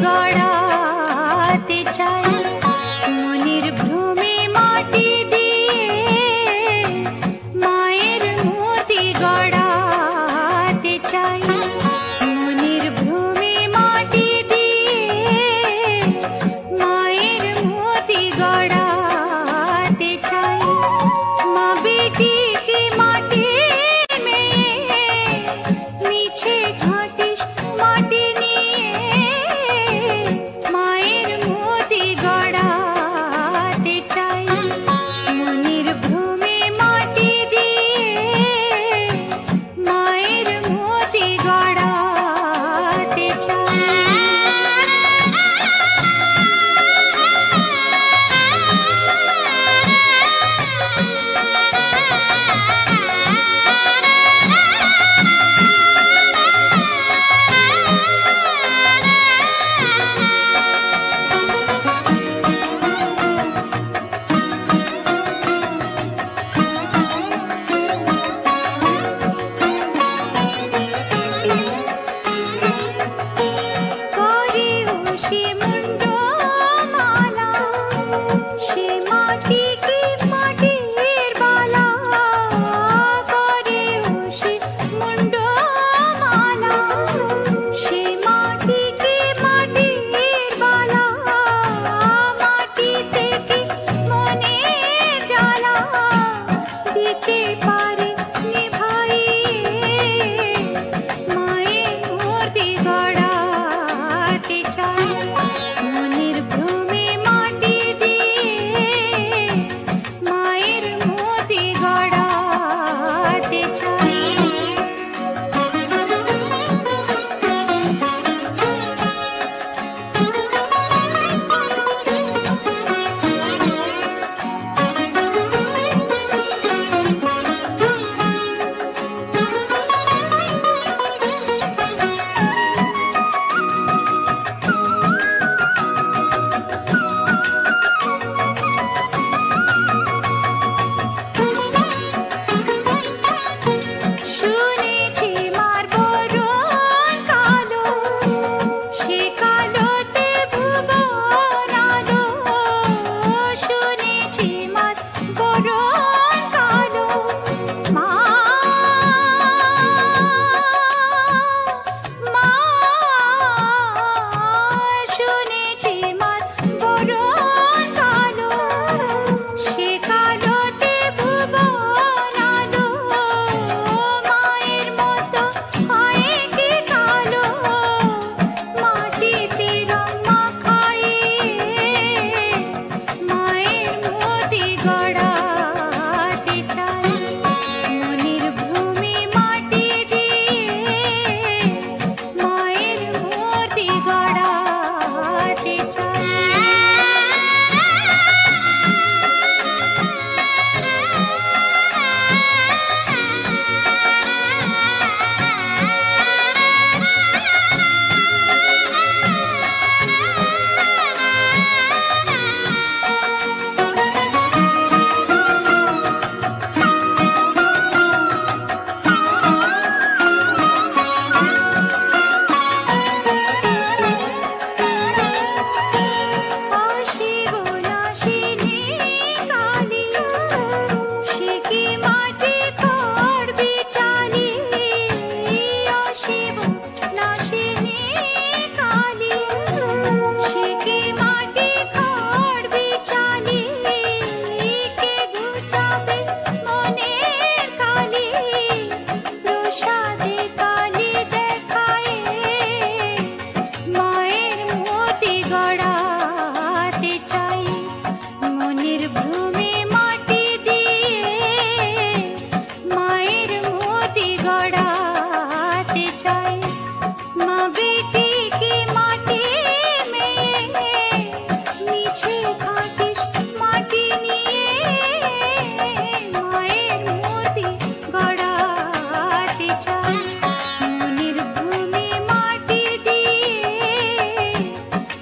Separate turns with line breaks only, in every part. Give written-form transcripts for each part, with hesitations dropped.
গড়াতে চাই মনের ভ্রমে মাটি দিয়ে মায়ের মূর্তি গড়াতে চাই মনের ভ্রমে মাটি দিয়ে মায়ের মূর্তি গড়াতে চাই মা বেটিকে মাটি মেয়ে মিছে ঘাটিস মাটি মায়ের মূর্তি গড়াতে চাই মনের ভ্রমে মাটি দিয়ে মায়ের মূর্তি গড়াতে চাই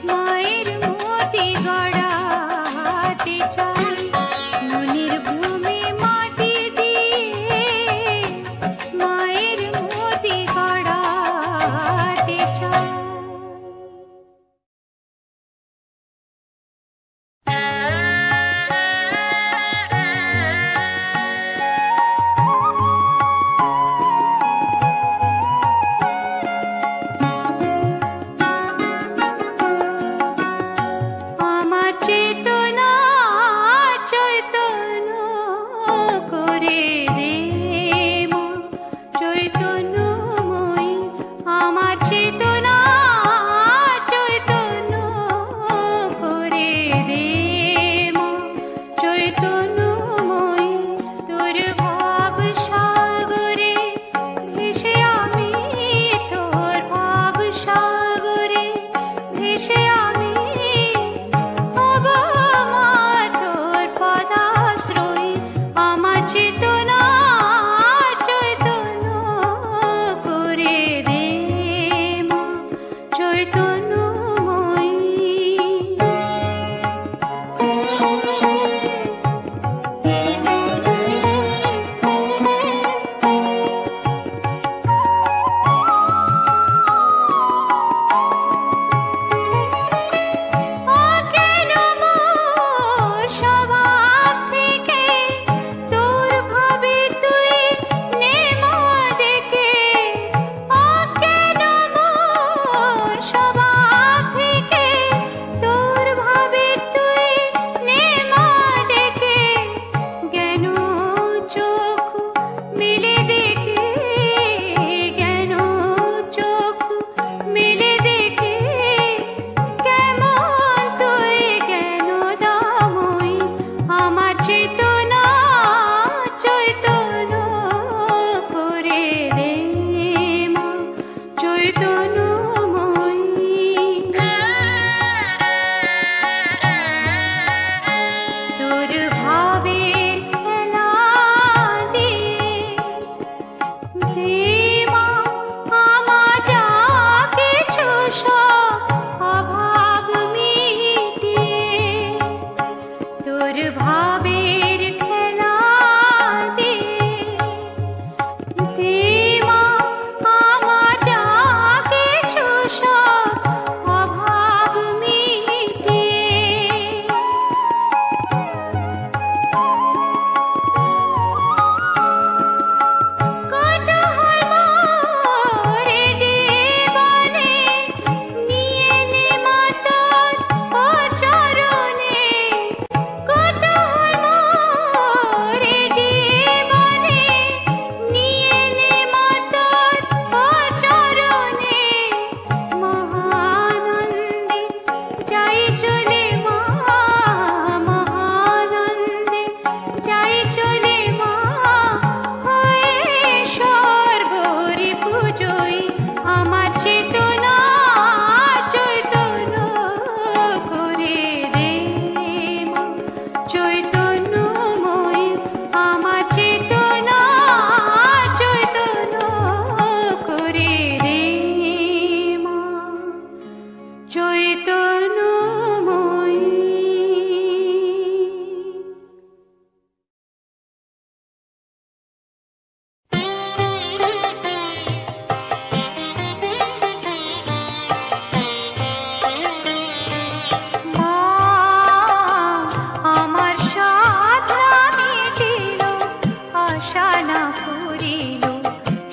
মায়ের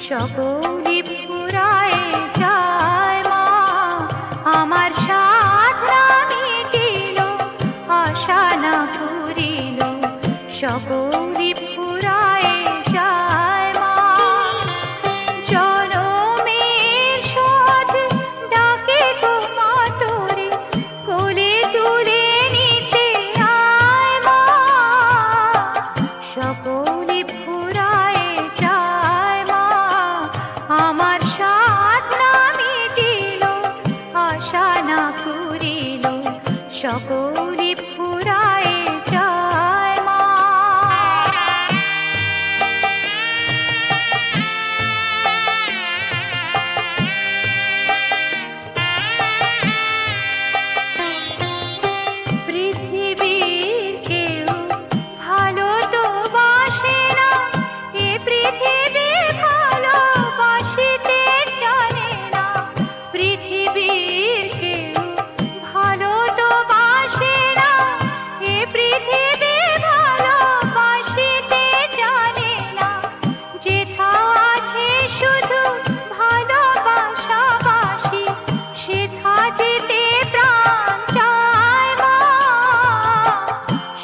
সকলি ফুরায় যায় মা, আমার সাধনা মিটিল, আশা না পুরিল, সকলি ফুরায় যায় মা। জনমের শোধ ডাকে তোমা তোরে, কোলে তুলে নিতে আয় মা, সকলি ফুরায় যায় মা, আমার সাধনা মিটিল, আশা না পুরিল, সকলি ফুরায় যায় মা। পৃথিবীর কেউ ভালো তো বাসে না, এ পৃথিবী ভালোবাসিতে জানে না। পৃথিবীর কেউ ভালো তো বাসে না, এ পৃথিবী ভালোবাসিতে জানে না। যেথা আছে শুধু ভালোবাসাবাসি, সেথা যেতে প্রাণ চায় মা,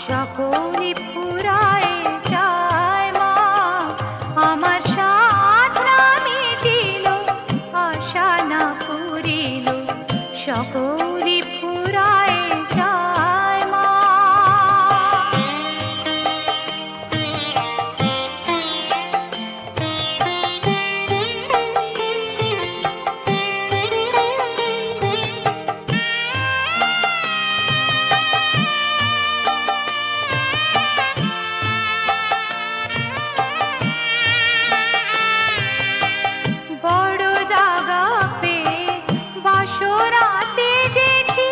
সকলি ফুরায় যায় মা, আমার সাধনা মিটিল, আশা না পুরিল, সকলি ফুরায় যায় মা। বড় দাগা পেয়ে বাসরাতে যেছি,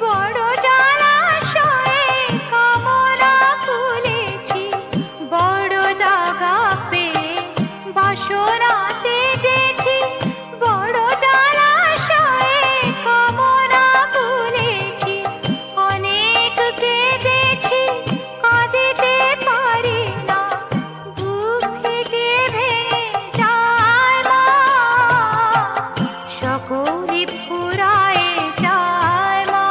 বড় জলাশয়ে কামনা ফুলেছি। বড় দাগা পেয়ে বাসরাতে যেছি, বড় জলাশয়ে কামনা ফুলেছি। অনেক কেঁদেছি, কাঁদিতে পারি না, বুক ফেটে ভেঙে যায় মা, সকলি ফুরায় যায় মা,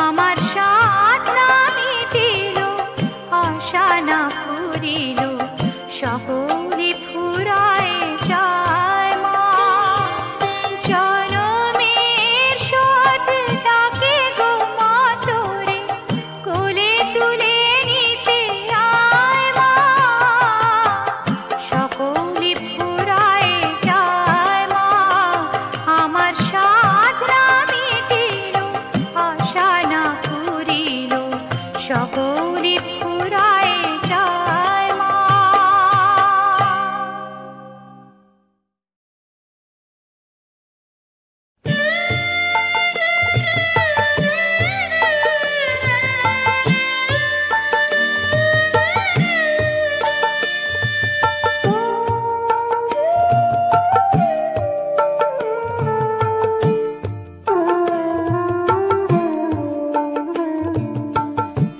আমার সাধনা মিটিল, আশা না পুরিল, সকলি ফুরায় যায় মা। জনমের শোধ ডাকে গো মা তোরে, কোলে তুলে নিতে আয় মা, সকলি ফুরায় যায় মা, আমার সাধনা মিটিল, আশা না পুরিল, সকলি ফুরায় যায় মা।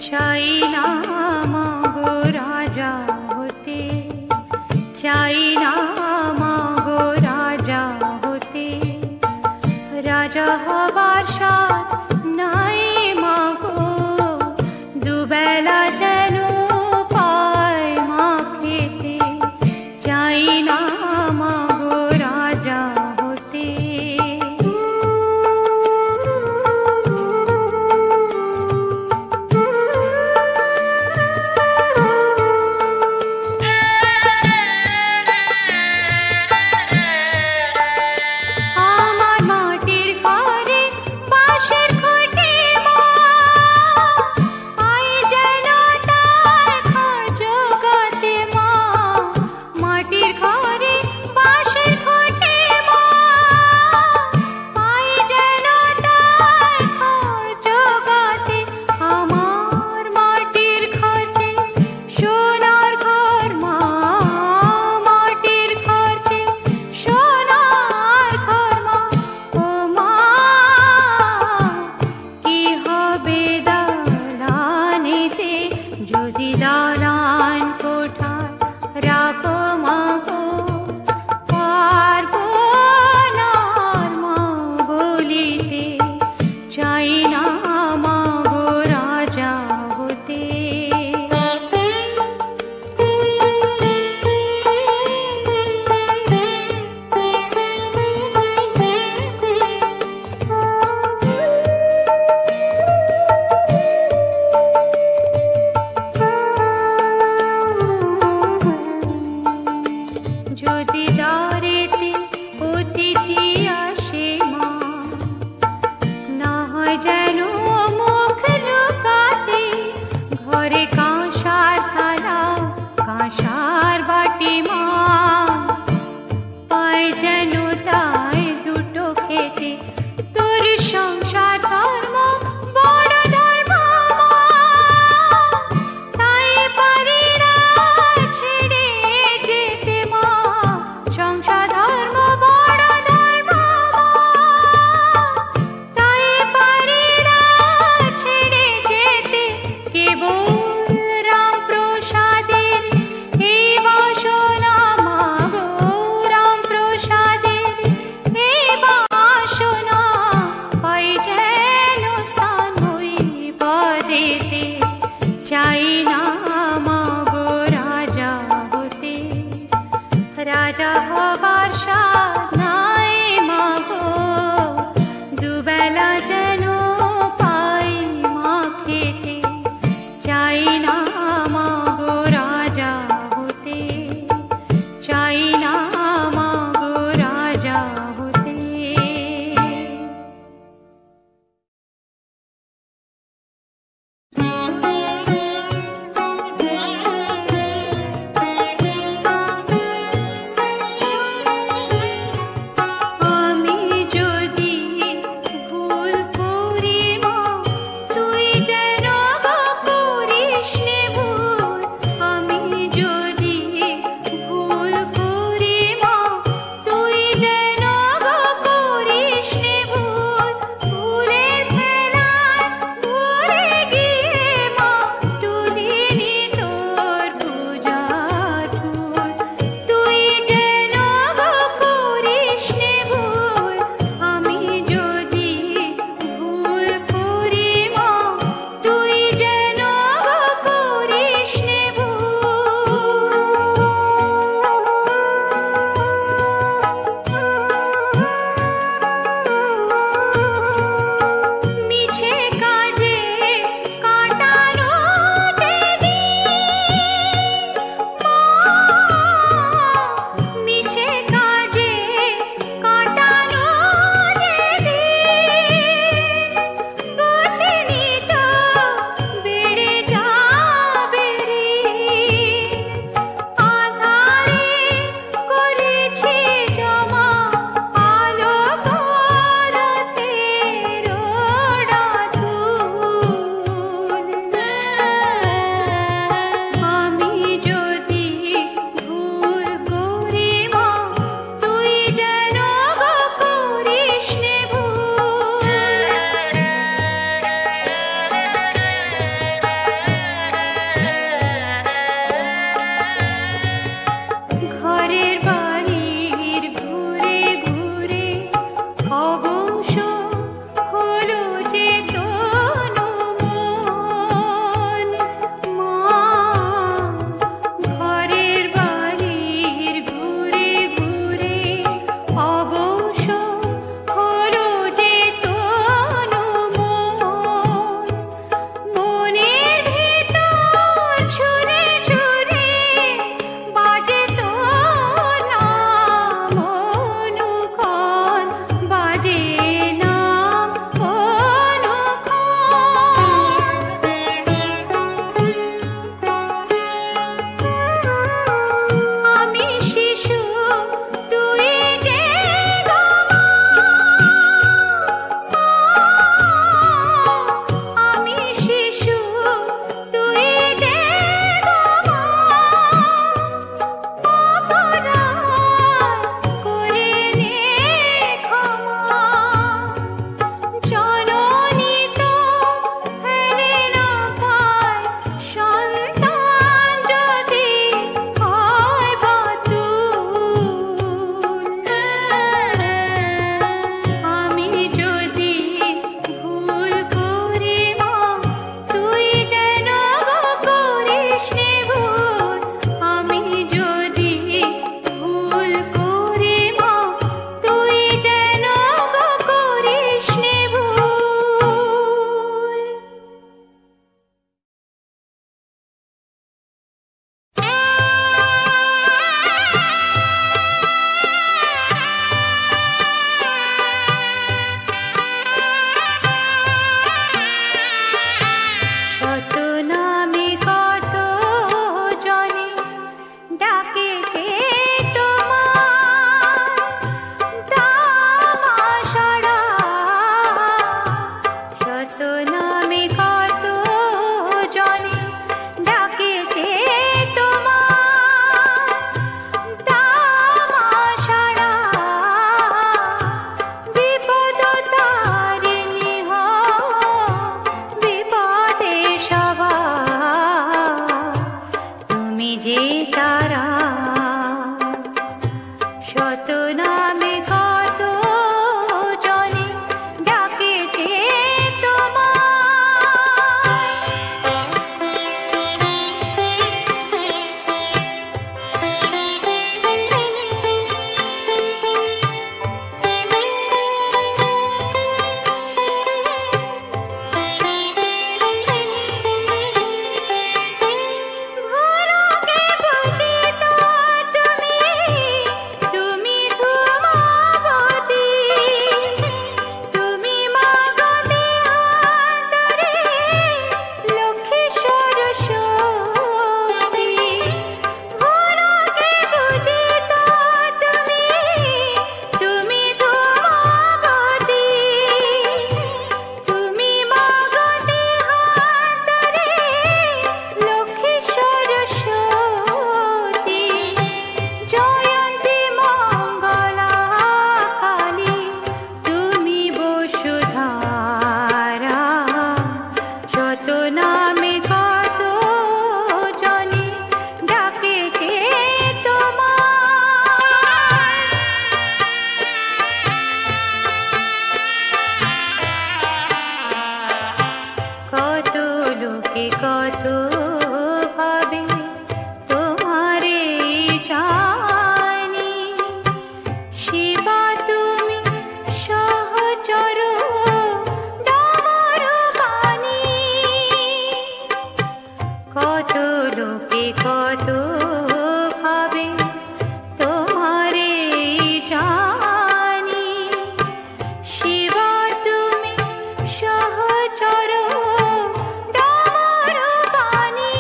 চাই না মাগো রাজা হতে, চাই না মাগো রাজা হতে, রাজা হবার সাথ নাই মাগো, দুবেলা যেন পায় মা খেতে। চাই না মাগো রাজা হতে। যেন মুখ লুকাতে, ঘরে কাঁসার থালা কাঁসার বাটি মা, পায় যেন তাই দুটো খেতে, তোর সংসার ধর্ম বড় ধর্ম মা, তাই পারি না ছেড়ে যেতে মা, সংসার ধর্ম বড় ধর্ম মা, তাই পারি না লোকে কত ভাবে তোমারে জানি, শিবা তুমি সহচর ডমরুবাণী। কত লোকে কত ভাবে তোমারে জানি, শিবা তুমি সহচর ডমরুবাণী।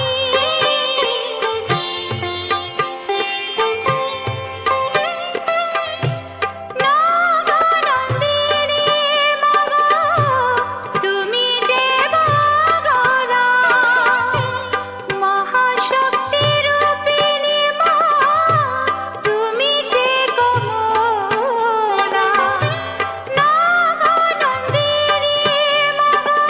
নাগনন্দিনী মাগো তুমি যে বগলা, মহাশক্তি রূপিণী মা তুমি যে কমলা। নাগনন্দিনী মাগো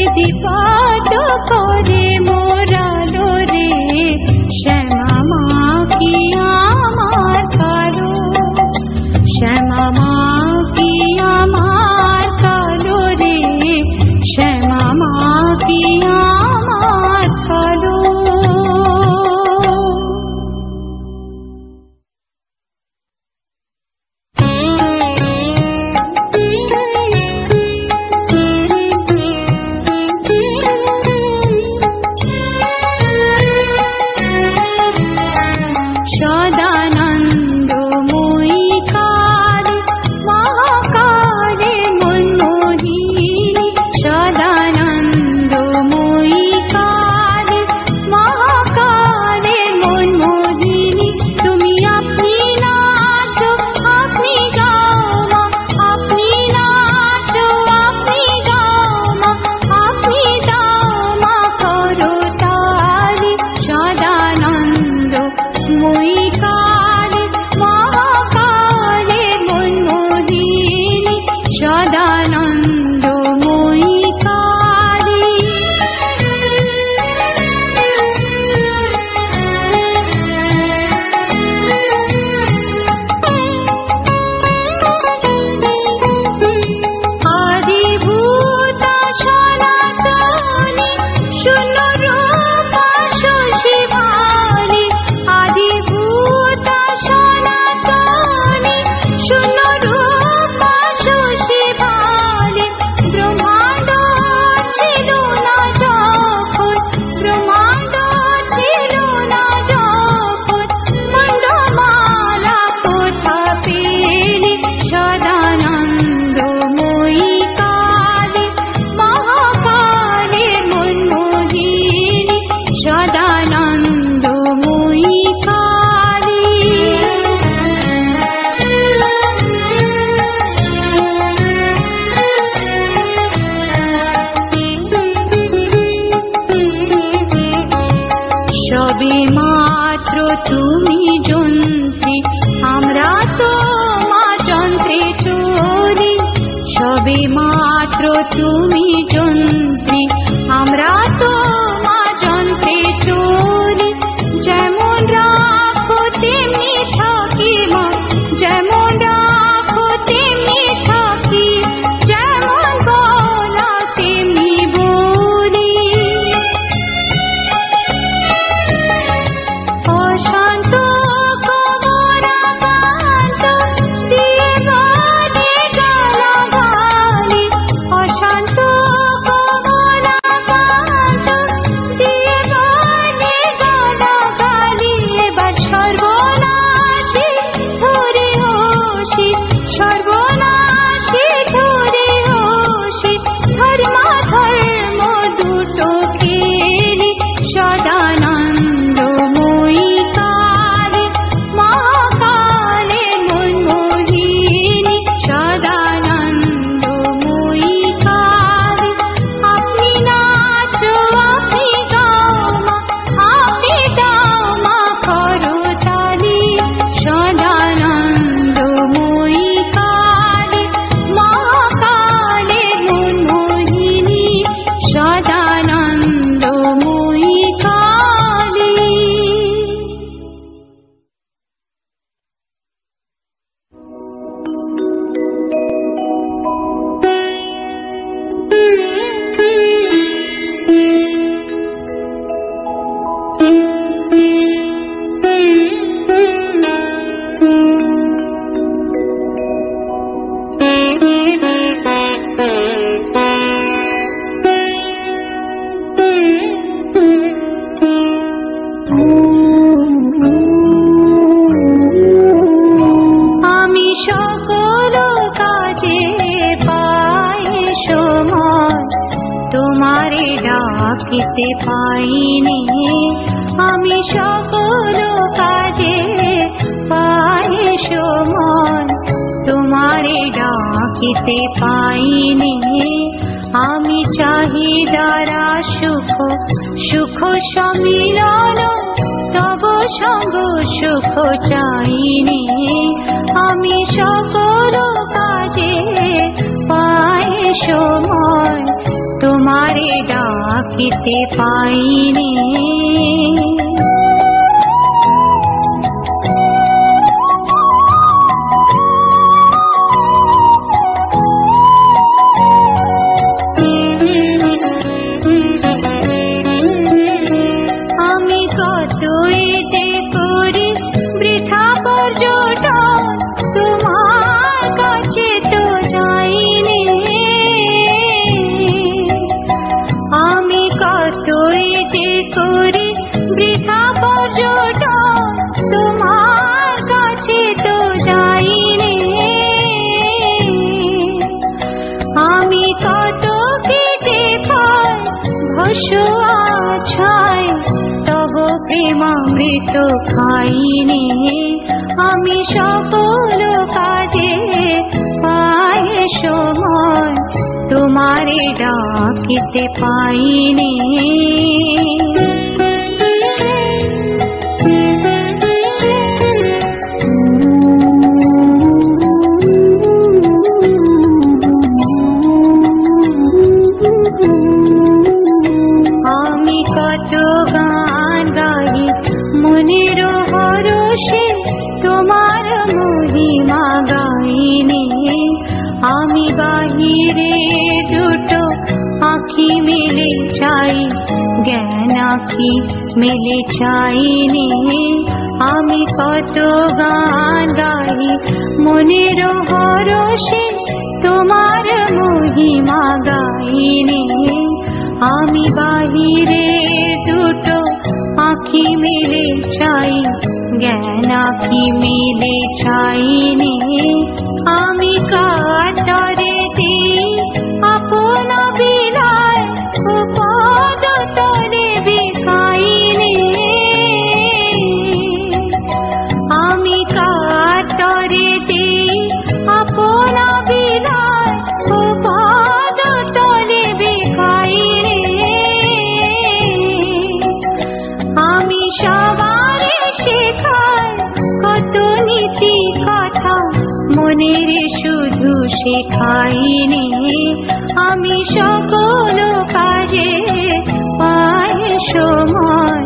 বিধিপাত করে মোরালো রে শ্যামা মা কি আমার কালো, শ্যামা মা কি আমার কালো রে শ্যামা মা কি আমার কালো। তুমি যন্ত্রী আমরা তো মা যন্ত্রে চলি, সবে মাত্র তুমি যন্ত্রী আমরা তো মা যন্ত্রে চলি। যেমন রাখো তেমনি থাকি মা, যেমন রাখো তেমনি থাকি, যেমন বলা তেমনি বলি। অশান্ত কমরাকান্ত দিয়ে বলে গালাগালি, অশান্ত কমরাকান্ত দিয়ে বলে গালাগালি। এবার সর্বনাশী ধরে হোসি, সর্বনাশী ধরে হোসি, ধর্ম ধর্ম দুটো কেলি। সদানন্দময়ী কালী মহাকালী মনমোহিনী, সদানন্দময়ী কালী আপনি নাচো আপনি গাও মা, আপনি দাও মা করতালি। সদানন্দময়ী কালী মহাকালী মনমোহিনী, সদানন্দময়ী কালী। আমি সকল কাজে পাই সময়, তোমারে ডাকিতে পাইনি। আমি সকল কাজে পাই সময়, তোমারে ডাকিতে পাইনি। আমি চাহিদারা সুখ সুখ সমিলন, তব সঙ্গ সুখ চাইনি। আমি সকল কাজে পাই সময়, তোমারে ডাকিতে পাইনি। আমি কতই যে করি বৃথা পর্যটন, তোমার কাছে তো যাইনি। আমি কতই যে করি বৃথা পর্যটন, তোমার কাছে তো যাইনি। আমি কত কেটে পাই ভস্য আছায়, তব প্রেমামৃত খাইনি। আমি সকল কাজে পাই সময়, তোমারে ডাকিতে পাইনি। আমি কত গান গাই মনের হরষে, তোমার মহিমা গাইনি। আমি বাহিরে দুটো আঁখি মেলে চাই, জ্ঞান আঁখি মেলে চাইনি। আমি কত গান গাই মনের হরষে, তোমার মহিমা গাইনি। আমি বাহিরে দুটো আঁখি মেলে চাই, জ্ঞান আঁখি মেলে চাইনি। আমি কাতরে দিই আপন বিলায়, পদ তরে বিকাইনি। আমি কাতরে দিই আপন বিলায়, পদ তরে বিকাইনি। আমি সবারে শেখাই কত নীতি কথা, মনের শুধু শেখাইনি। আমি সকল কাজে পাই সময়,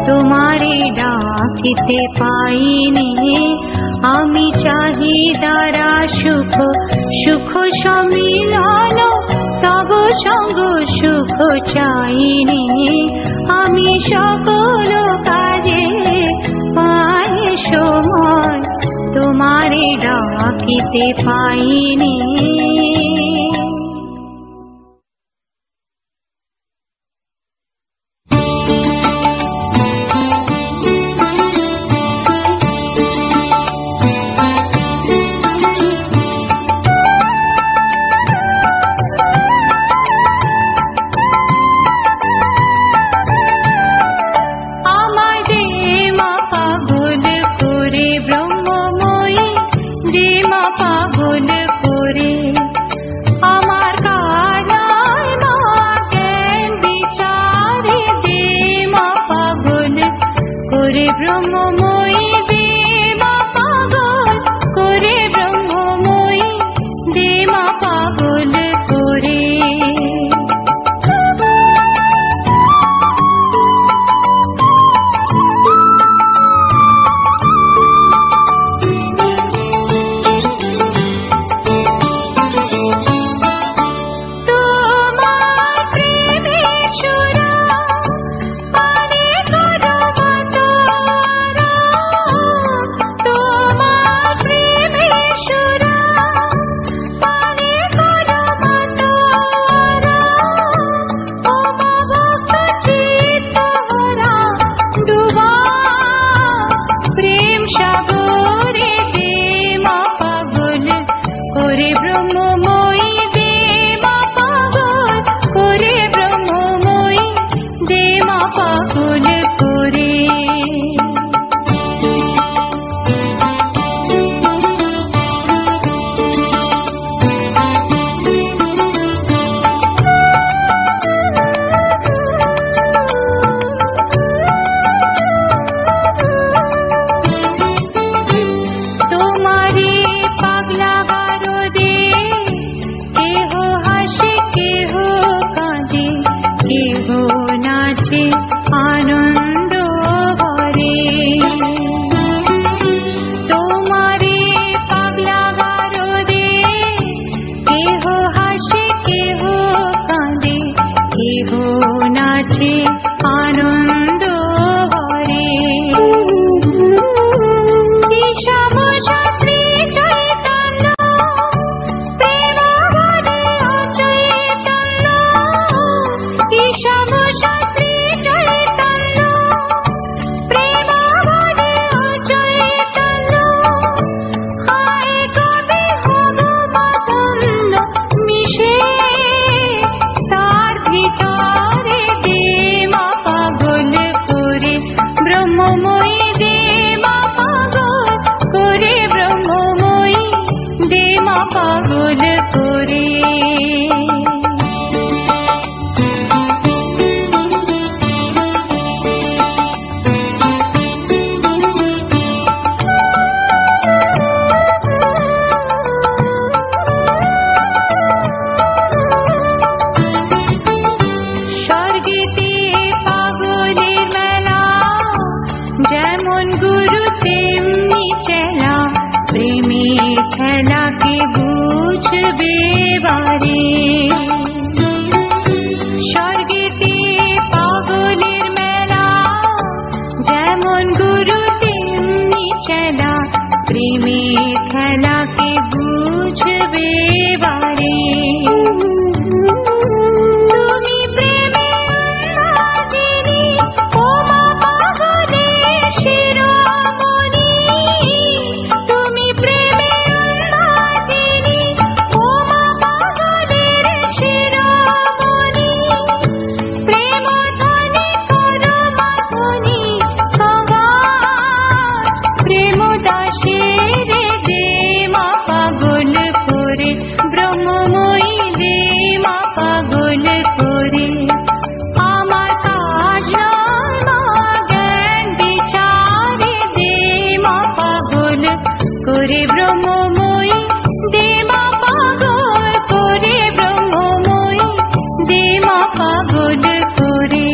তোমারে ডাকিতে পাইনি। আমি চাহিদারা সুখ সুখ সমিলন, তব সঙ্গ সুখ চাইনি। আমি সকল কাজে পাই সময়, তোমারে ডাকিতে পাইনি। ব্রহ্মময়ী দে মা পাগল করে। নাচে আনন্দ ভরে। তোমারে পাগলা গারদে কেহ হাসে কেহ কাঁদে, কেহ নাচে আনন্দ ভরে। ঈশব শাস্ত্রী চৈতন্য প্রেম ভরে অচৈতন্য, ঈশব শাস্ত্রী চৈতন্য প্রেম ভরে অচৈতন্য। হায় কবি ভগবতন্য মিশে তার ভিতরে দে মা পাগল করে ব্রহ্মময়ী, দে মা পাগল করে ব্রহ্মময়ী, দে মা পাগল করে। স্বর্গেতে পাগলের মেলা, যেমন গুরু তেমনি চেলা, প্রেমে খেলাকে বুঝবে বারে। স্বর্গেতে পাগলের মেলা, যেমন গুরু তেমনি চেলা, প্রেমে খেলাকে বুঝবে বারে। তুমি প্রেমে উন্মাদিনী ও মা পাগলের শিরোমণি, তুমি প্রেমে উন্মাদিনী ও মা পাগলের শিরোমণি। প্রেম ধ্বনি করো মা ধ্বনি সবার, প্রেম দাসের দে মা পাগল করে ব্রহ্মময়ী, দে মা পাগল করে। আমার কাজ নয় মা জ্ঞান বিচারে, দে মা পাগল করে ব্রহ্মময়ী, দে মা পাগল করে ব্রহ্মময়ী, দে মা পাগল করে।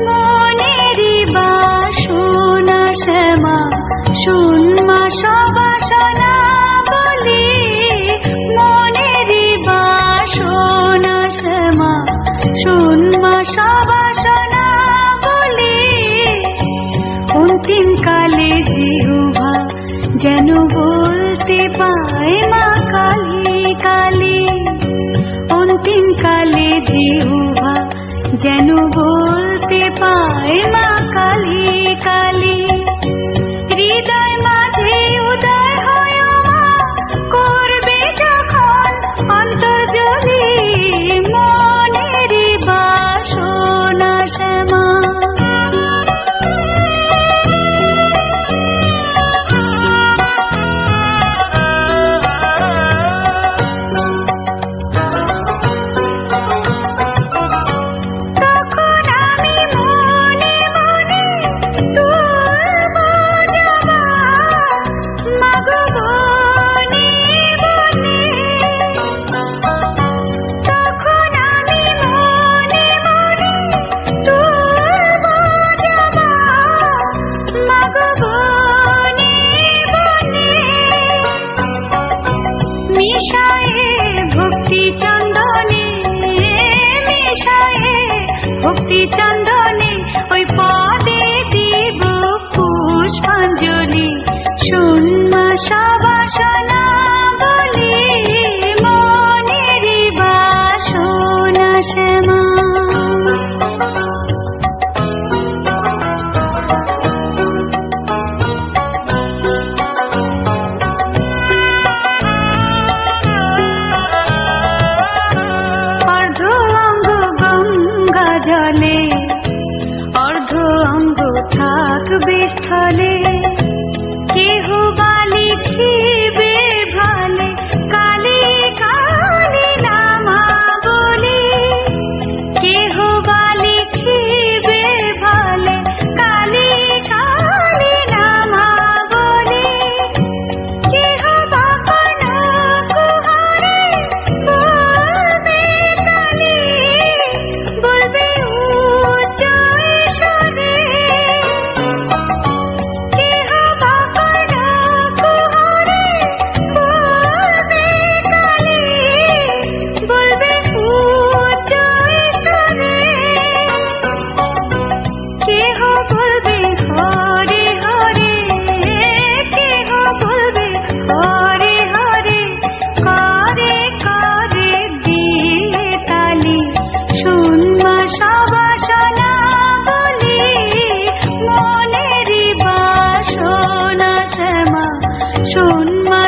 মনেরি বাসনা শ্যামা শুনমা সবাসনা বলি, মনেরি বাসনা শ্যামা শুনমা সবাসনা বলি। অন্তিম কালে জিহ্বা যেন বলতে পায় মা কালী কালী, অন্তিম কালে জিহ্বা যেন বলতে পায় মা কালী কালী। হৃদয় মাঝে উদয় হয় মা করবে যখন অন্তর্জলি, মনের বাসনা শ্যামা। তখন আমি মনে মনে তুলব জবা, মাগো বনে বনে। তখন আমি মনে মনে তুলব জবা, মাগো বনে বনে। মিশায়ে ভক্তি চন্দনে, মিশায়ে ভক্তি চন্দনে, ওই পদে দিব পুষ্পাঞ্জলি। শুনমা সবাসনা বলি, মনের বাসনা শ্যামা। অর্ধ অঙ্গ গঙ্গা জলে, অর্ধ অঙ্গ থাকবে স্থলে। কেহ বা লিখিবে ভালে,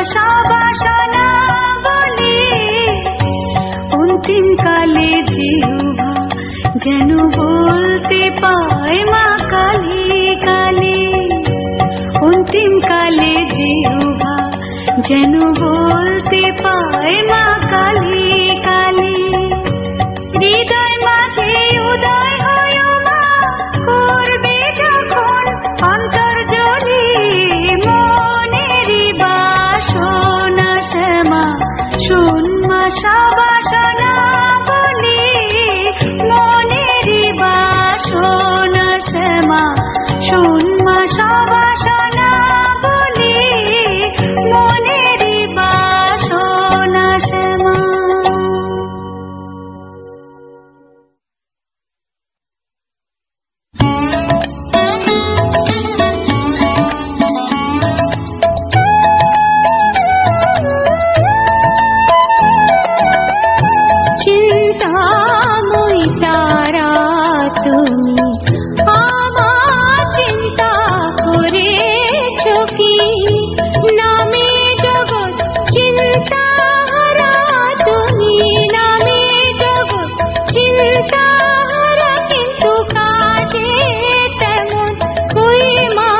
আশা বাসনা বলে অন্তিম কালে জিহ্বা যেন বলতে পায় মা কালী কালী। অন্তিম কালে জিহ্বা যেন বলতে পায় মা কালী কালী। হৃদয় মাঝে উদয় হয় মা করবে যখন অন্তর্জলি মনেরই বাসনা শ্যামা শোন মা বাসনা বলি মনেরই বাসনা শ্যামা শোন মা বাসনা বলি মনেরই বাসনা শ্যামা। চিন্তাময়ী তারা তুমি আমার চিন্তা করেছো কি? নামে জগৎ চিন্তাহারা তুমি নামে জগৎ চিন্তাহারা কিন্তু কাজে তেমন কই মা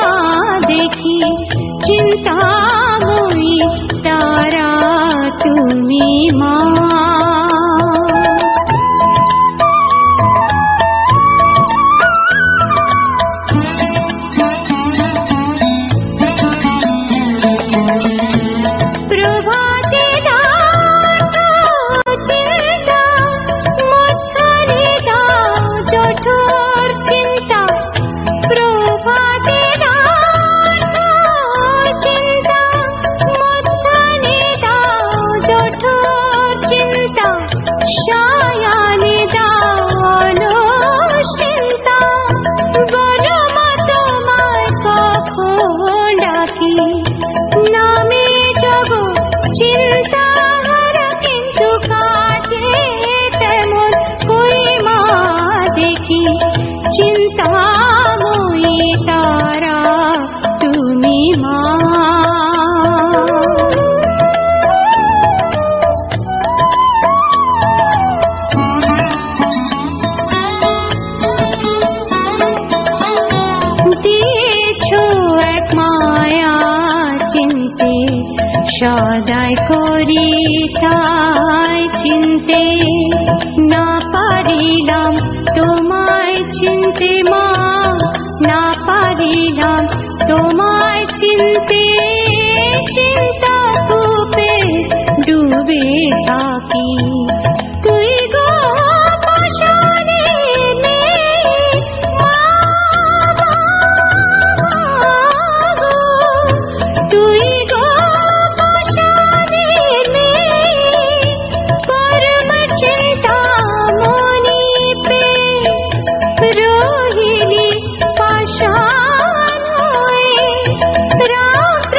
দেখি। চিন্তাময়ী তারা তুমি মা। চিন্তাময়ী তারা তুমি মা। দিয়েছো এক মায়া চিনতে সদাই করি তাই চিনতে না পারিলাম তোমায় চিনতে মা না পারিলাম তোমায় চিনতে। চিন্তা কূপে ডুবে থাকি তুই গো পাশানে তুই গো পাশানে পরম চিন্তা মনি পে রোহিণী পাশান হয়ে রাত্র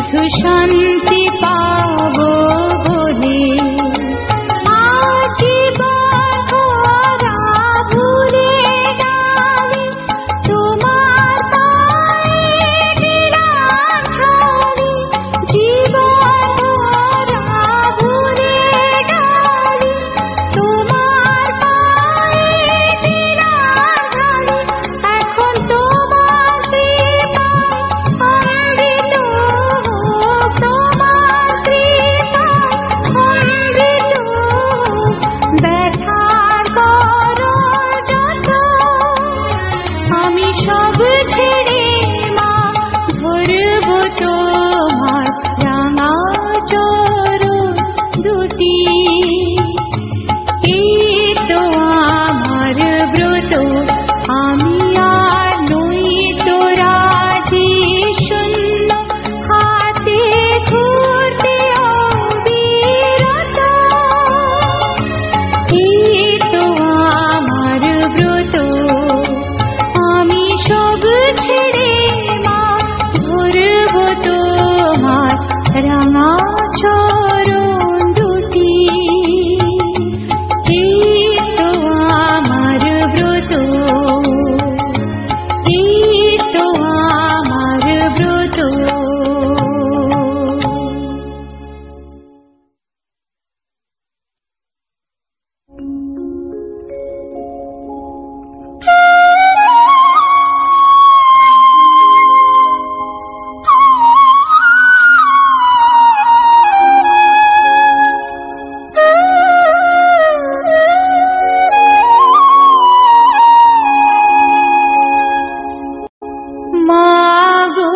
শুধু শান্তি পাবো বলে জীবন ভরা ভুলে ডালে তোমার পায়ে দিলাম ঢালি জীবন ভরা ভুলে ডালে তোমার পায়ে দিলাম ঢালি এখন তোমার কৃপায় অমৃত তোমার কৃপায় অমৃত ব্যথার করো যত আমি সব ছেড়ে মা ধরব তোমার রাঙা চরণ দুটি এই তো আমার ব্রত আমি আর নই তো রাজি শূন্য হাতে ঘুরতে অবিরত এই তো আমার ব্রত আমি সব ছেড়ে মা ধরব তোমার রাঙা চরণ দুটি এই তো আমার ব্রত এই তো আমার ব্রত মাগো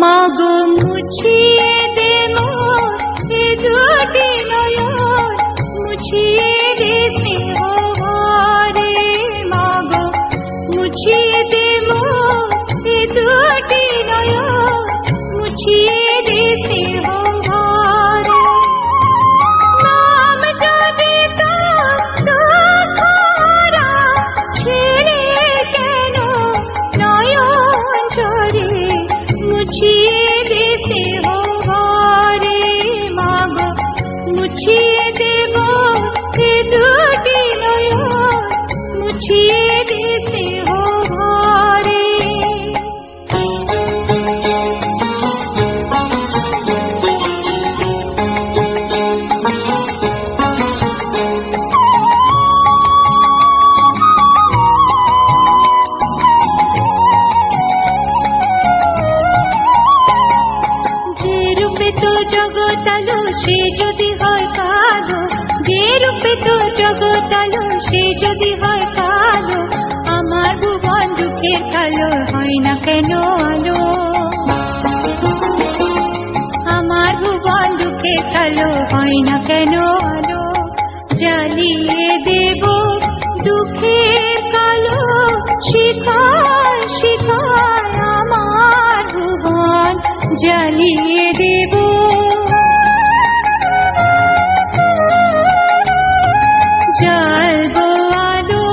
মাগো মুছিয়ে দে মোর এ দুটি নয়ন মুছিয়ে দে স্নেহভরে মাগো মুছিয়ে দে মোর এ দুটি নয়ন মুছিয়ে দে স্নেহভরে নাম যদি তোর দুঃখরা ছেড়ে কেন নয়ন ঝরে মুছিয়ে দে স্নেহভরে মাগো মুছিয়ে দেব এ দুটি নয়ন মুছিয়ে দে স্নেহভরে যে রূপে তো জগৎ আলো সে যদি হয় কালো যে রূপে তো জগৎ আলো সে যদি হয় কালো আমার ভুবন দুঃখের কালো হয় না কেন আলো আমার ভুবন দুঃখের কালো হয় না কেন আলো জ্বালিয়ে দেব দুঃখের কালো শিখায় শিখায় আমার ভুবন জ্বালিয়ে দেব জ্বালবো আলো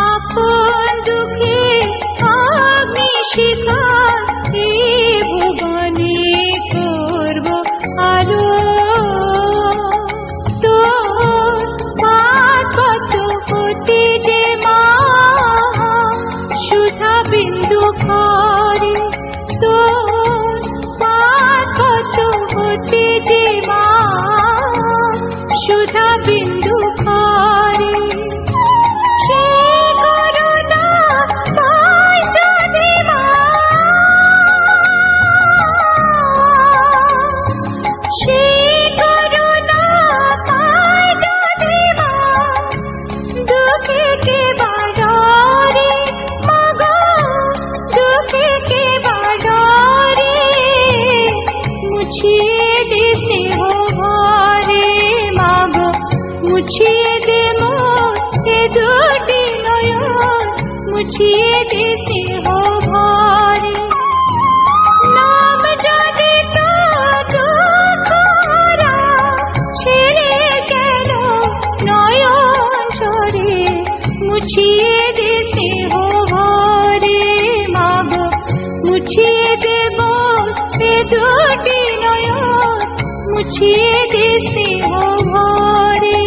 আপন দুঃখে অগ্নি শিখা এই ভুবনে করব আলো তোর পাদ কত হতে যে মা সুধা বিন্দু করে তোর পাদ কত হতে যে মা সুধা বিন্দু করে সে করুণা পায় যদি মা সে করুণা পায় যদি মা দুঃখে কে বাড়ে মাগো দুঃখে কে বাড়ে মুছিয়ে দে স্নেহভরে মাগো মুছিয়ে দে মোর এ দুটি নয়ন মুছিয়ে দে স্নেহভরে নাম যদি তোর দুঃখরা ছেড়ে মুছিয়ে দে স্নেহ ভরে।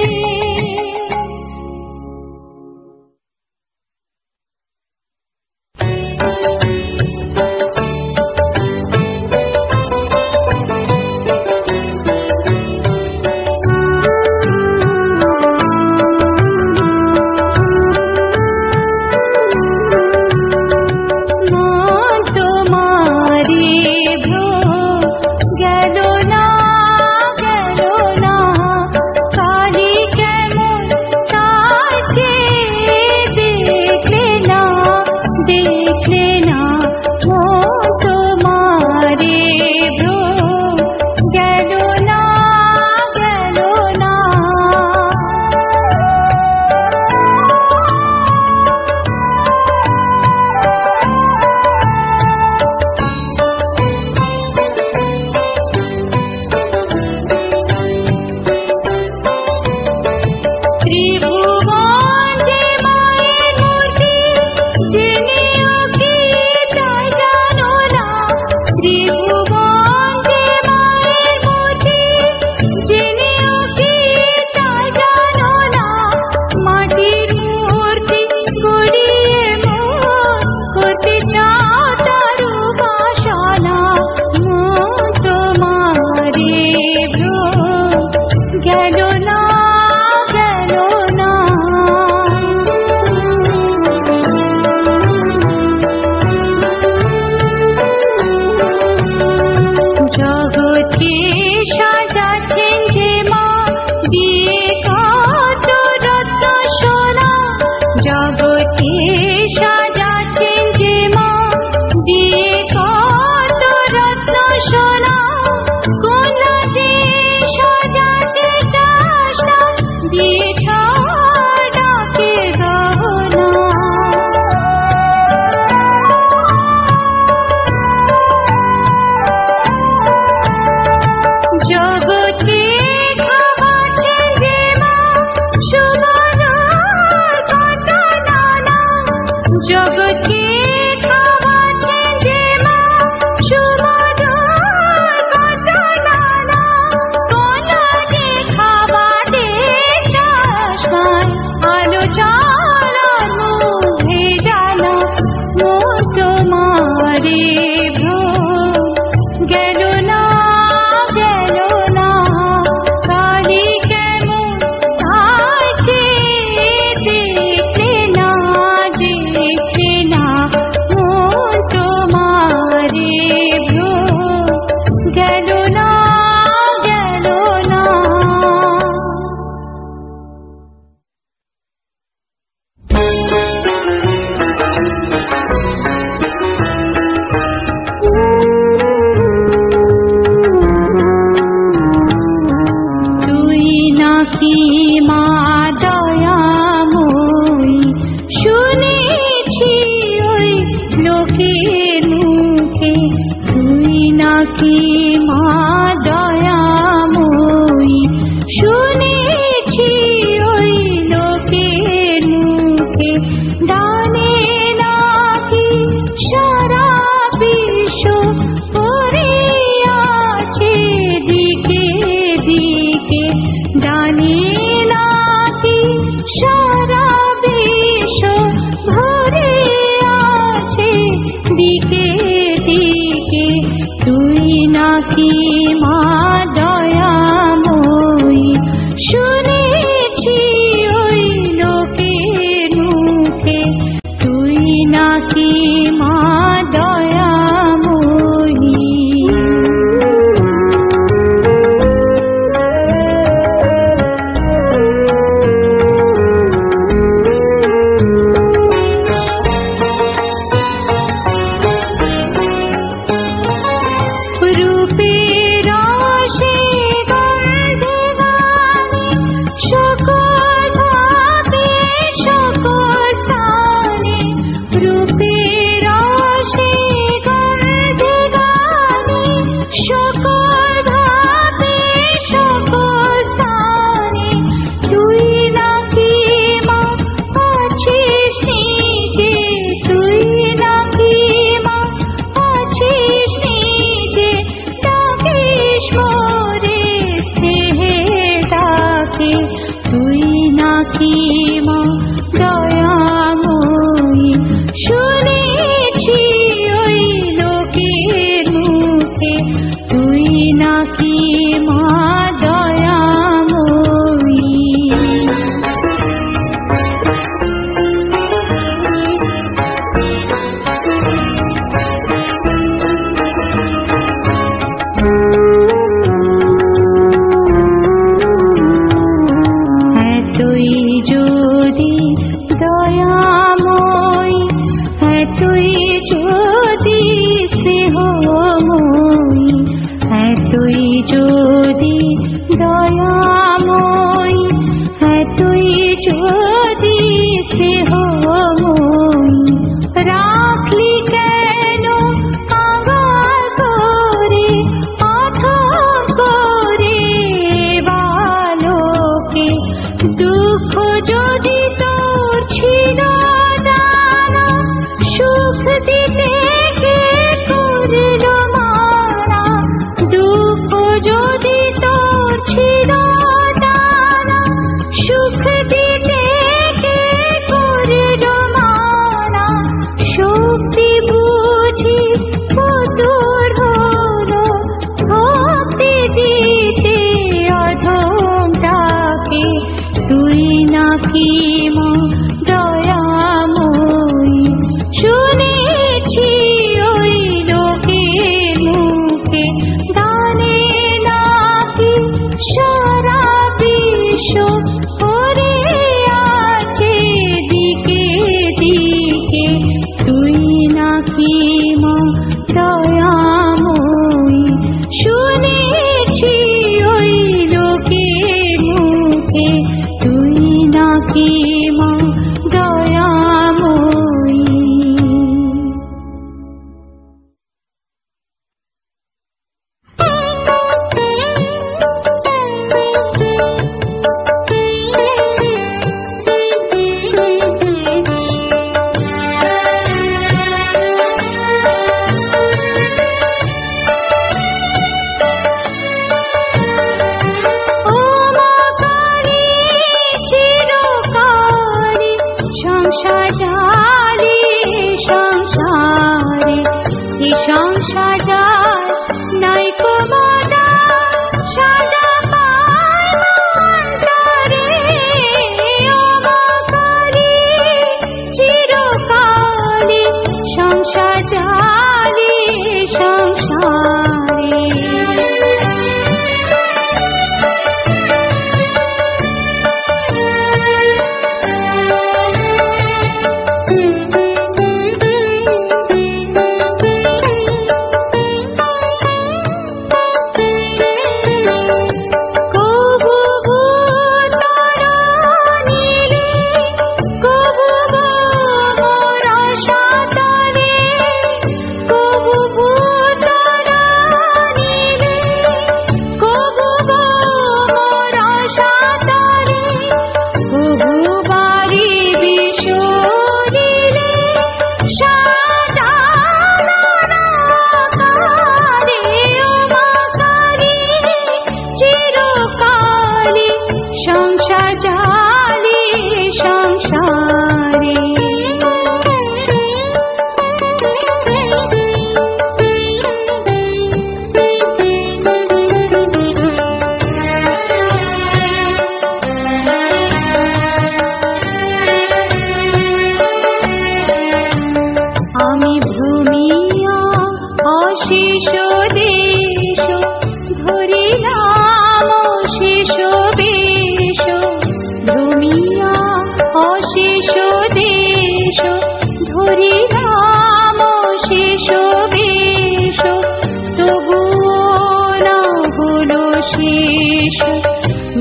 এসো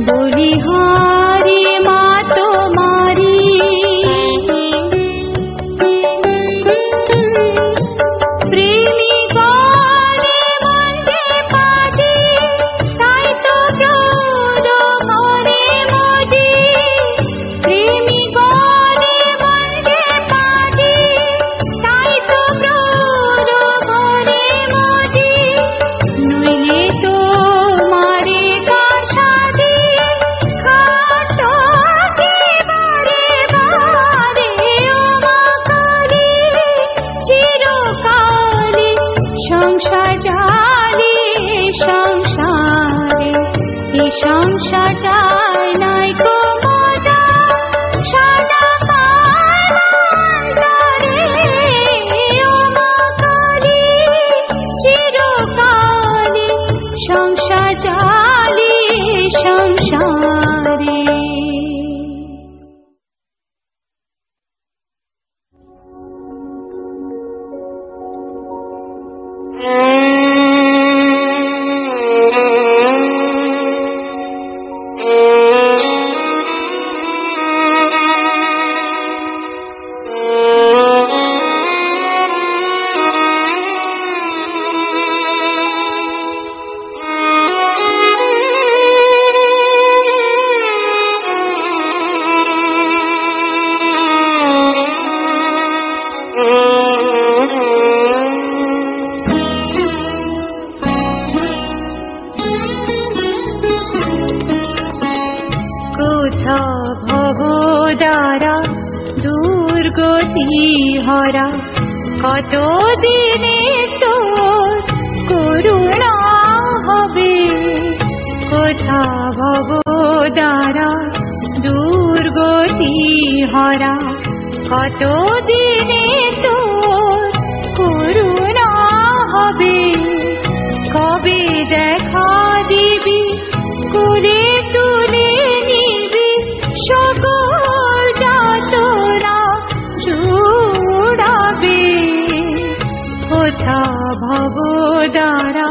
বলিহারি মা তোমারি। প্রেমী গলে মন্দে পাজি তাই তো ক্রোধ করে মজি। প্রেমী গলে মন্দে পাজি তাই তো ক্রোধ করে মজি। নইলে তো মারে কাছাদি খাটো কে বারে বারে ও মা কালী। চিরকালে সংসার জালে সংসারে এ সংসার যায় নাই কো মজা। সাজা পারে ও মা কালী। চিরকালে সংসার জালে সংসারে। কোথা ভবদ্বারা দুর্গতি হরা কত দিনে তোর করুণা হবে। কোথা ভবদ্বারা দুর্গতি হরা কত দিনে তোর করুণা হবে। কবে দেখা দিবি কোলে তুলে নিবি সকল যাতনা জুড়াবে। কোথা ভবদ্বারা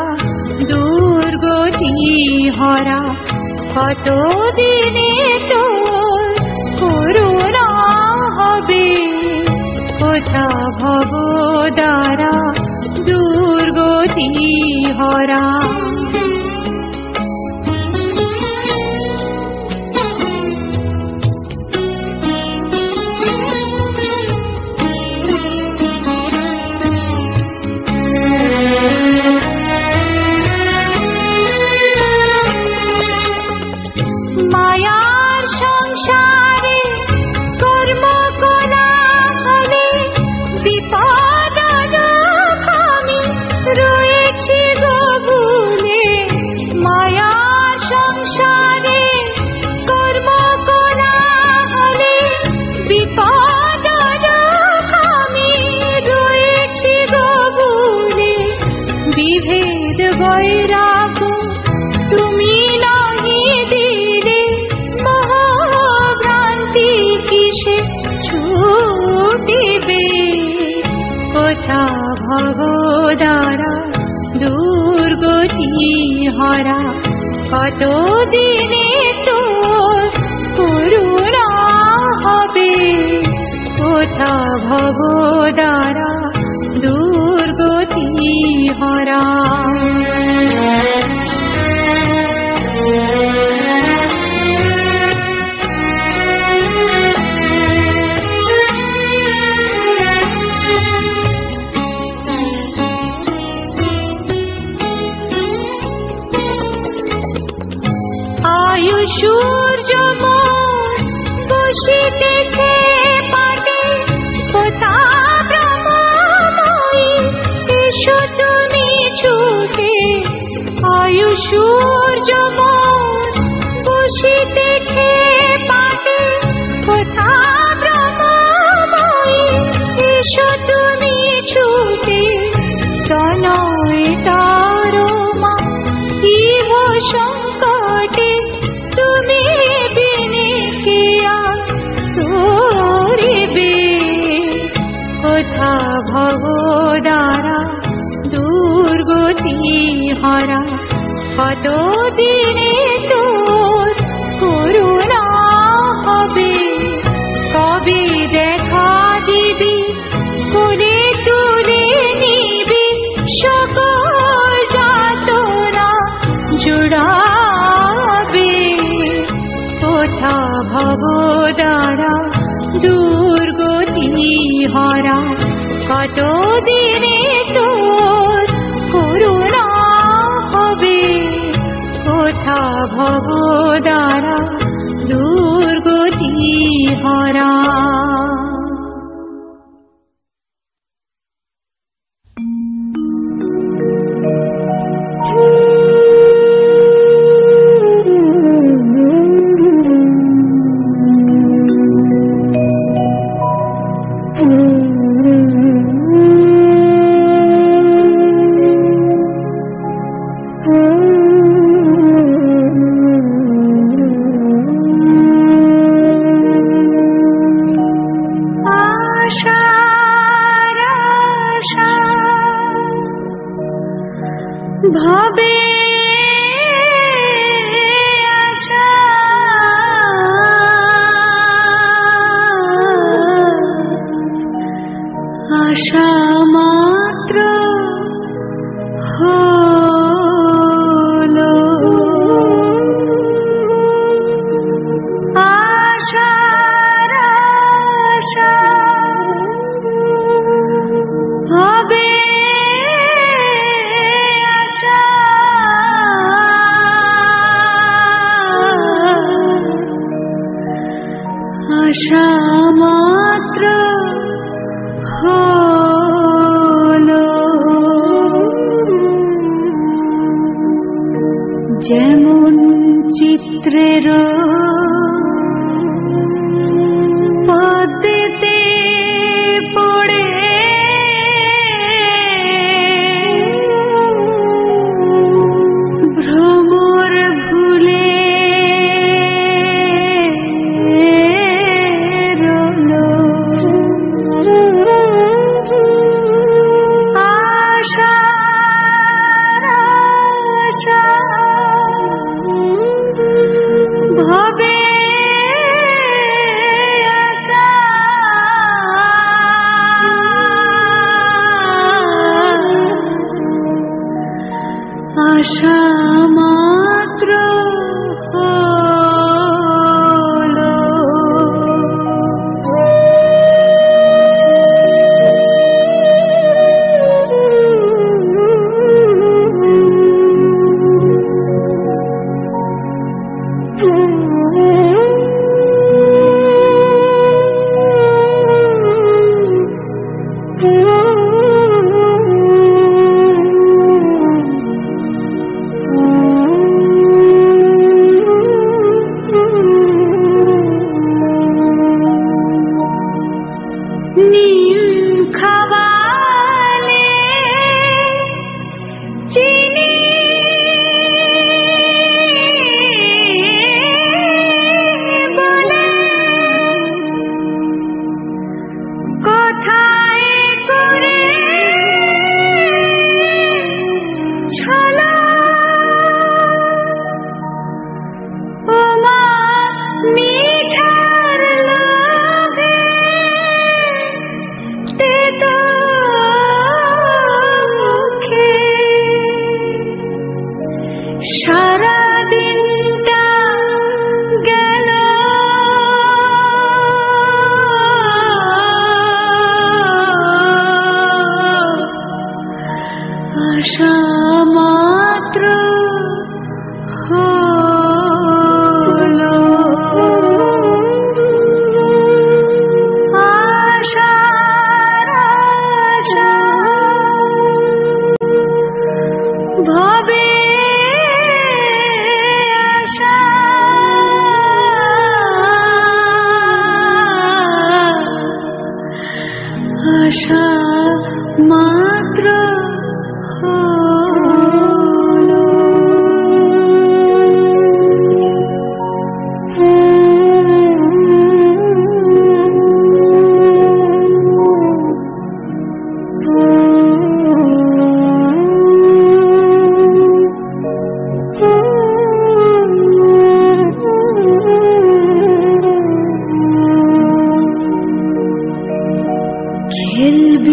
দুর্গতি হরা কত দিনে তোর করুণা হবে। কোথা ভবদ্বারা দুর্গতি হরা। মায়ার সংসারে কর্ম কোলাহলে বিপদ আমি রয়েছি গভুলে। মায়ার সংসারে কর্ম কোলাহলে বিপদ আমি রয়েছি গভুলে। বিভেদ বৈরাগ্য তুমি নাহি দিলে মহাভ্রান্তি কিসে ছুটিবে। কোথা ভবদ্বারা দুর্গতি হরা কত দিনে তোর করুণা হবে। কোথা ভবদ্বারা দুর্গতি হরা। আয়ু সূর্য মোর বসিতেছে পাটে কোথা ব্রহ্মময়ী এসো তুমি ছুটে। আয়ু সূর্য মোর বসিতেছে পাটে কোথা ব্রহ্মময়ী এসো তুমি ছুটে। তনয় তারমা ইহ সংকটে তুমি বিনে কে তোরিবে। কোথা ভবদ্বারা দুর্গতি হরা কত দিনে তো কোথা ভব দ্বারা দুর্গতি হরা কত দিনে তোর করুণা হবে কোথা ভব দ্বারা দুর্গতি হরা ভাবে আশা আশা মাত্র হলো আশার আশা হবে আশা মাত্র হলো যেমন চিত্রের পদ্মেতে পড়ে ভ্রমর ভুলে ভাবে আশা মাত্র হলো নীল খাওয়ালে চিনি বলে কোথায় করে ছলা ও মা মিঠার লোভে তেতো মুখে সারা দিনটা গেল আশা মাত্র হলো আশার আশা ভাবে আশা আশা মাত্র হলো খেলবে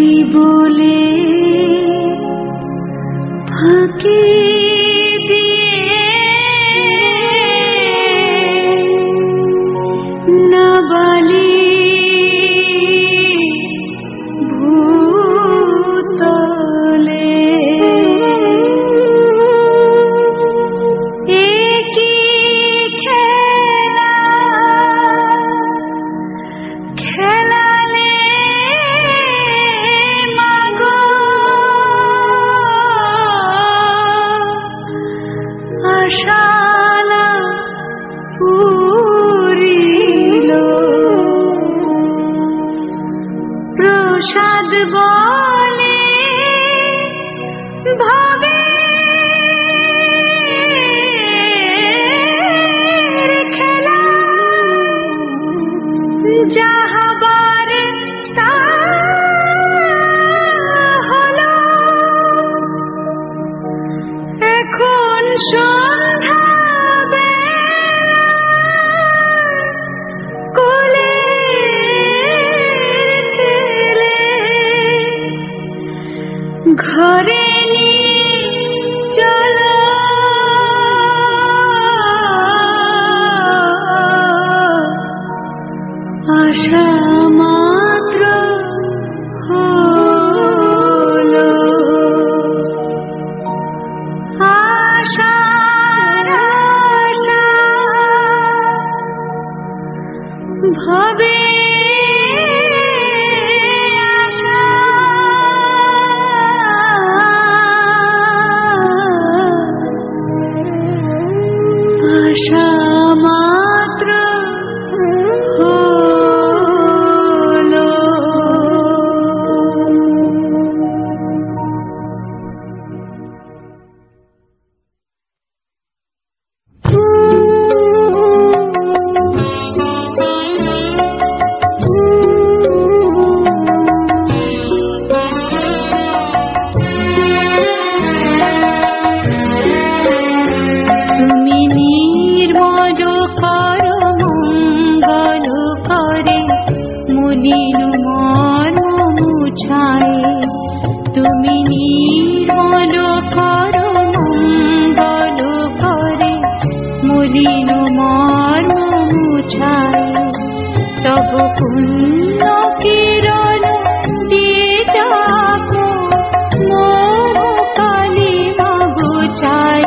বলে ভাবে খেলা যাহাবার তা হলো এখন সন্ধ্যা ঘরে নিয়ে চলো আশা মাত্র হলো আশার আশা ভবে আশা মাত্র হলো তুমি নির্মল করো মঙ্গল করে মলিন মর্ম মুছায় তব পুণ্য কিরণ দিয়ে যাব মোহ কালিমা ঘুচায়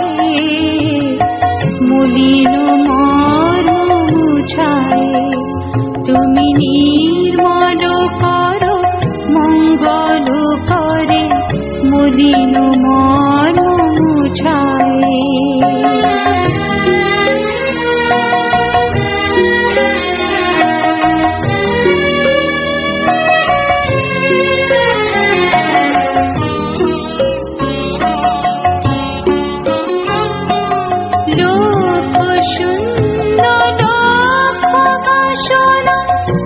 মলিন মর্ম মুছায় তুমি নির্মল করো মঙ্গল করে মলিন মর্ম মুছায় লোক শূন্য লক্ষ বাসনা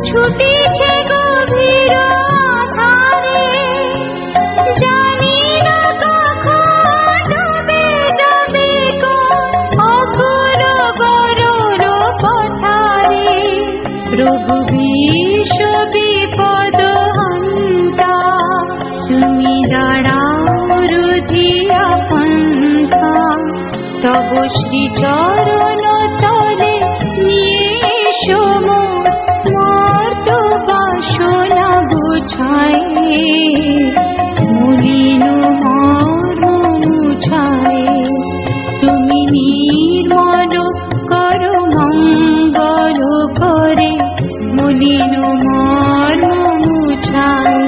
ছুটিছে গভীর আধারে জানি না কখন ডুবে যাবে অঘোর গরুর পথারে প্রভু বিশ্ব বিপদ হন্তা তুমি দাঁড়াও রুধিয়া পন্থা তব শ্রী চরণ তলে নিয়ে মর্ত বাসনা বুঝায় মলিন মর্ম মুছায় তুমি নির্মল করো মঙ্গল করে মলিন মর্ম মুছায়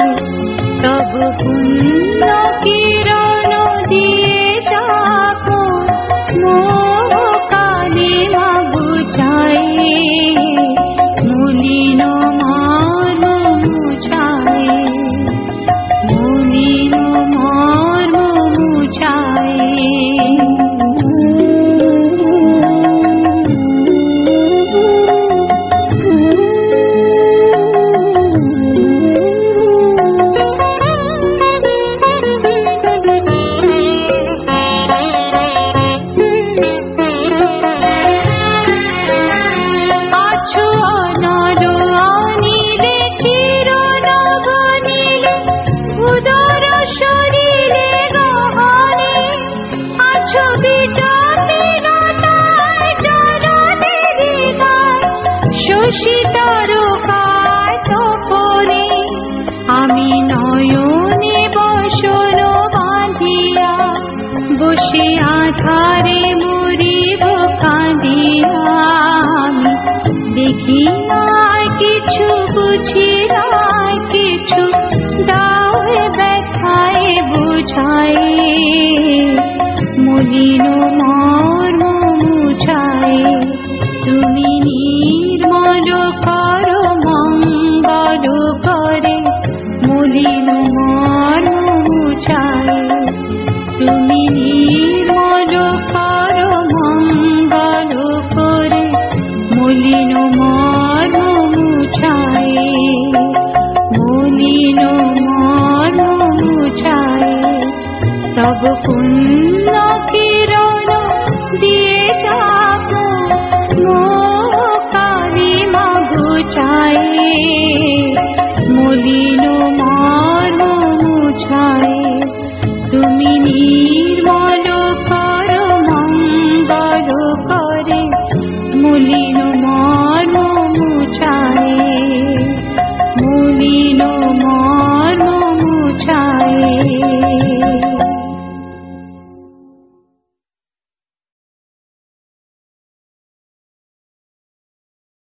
তব পুণ্য কিরণ দিয়ে যাব মোহ কালিমা বুঝায় মলিন মর্ম মুছায় মলিন মর্ম মুছায় আমি নয়নে বসন বাঁধিয়া বসে আধারে মরিব কাঁদিয়া আমি দেখি নাই কিছু বুঝি নাই কিছু দাও ব্যথায় বুঝায় মলিন মর্ম মুছায় তুমি নির্মল করো মঙ্গল করে মলিন তব পুণ্য কিরণ দিয়ে যাব কালিমা বুঝায়ে মলিন মর্ম মুছায়ে তুমি নির্মল কর মঙ্গল করে মলিন মর্ম মুছায়ে মলিন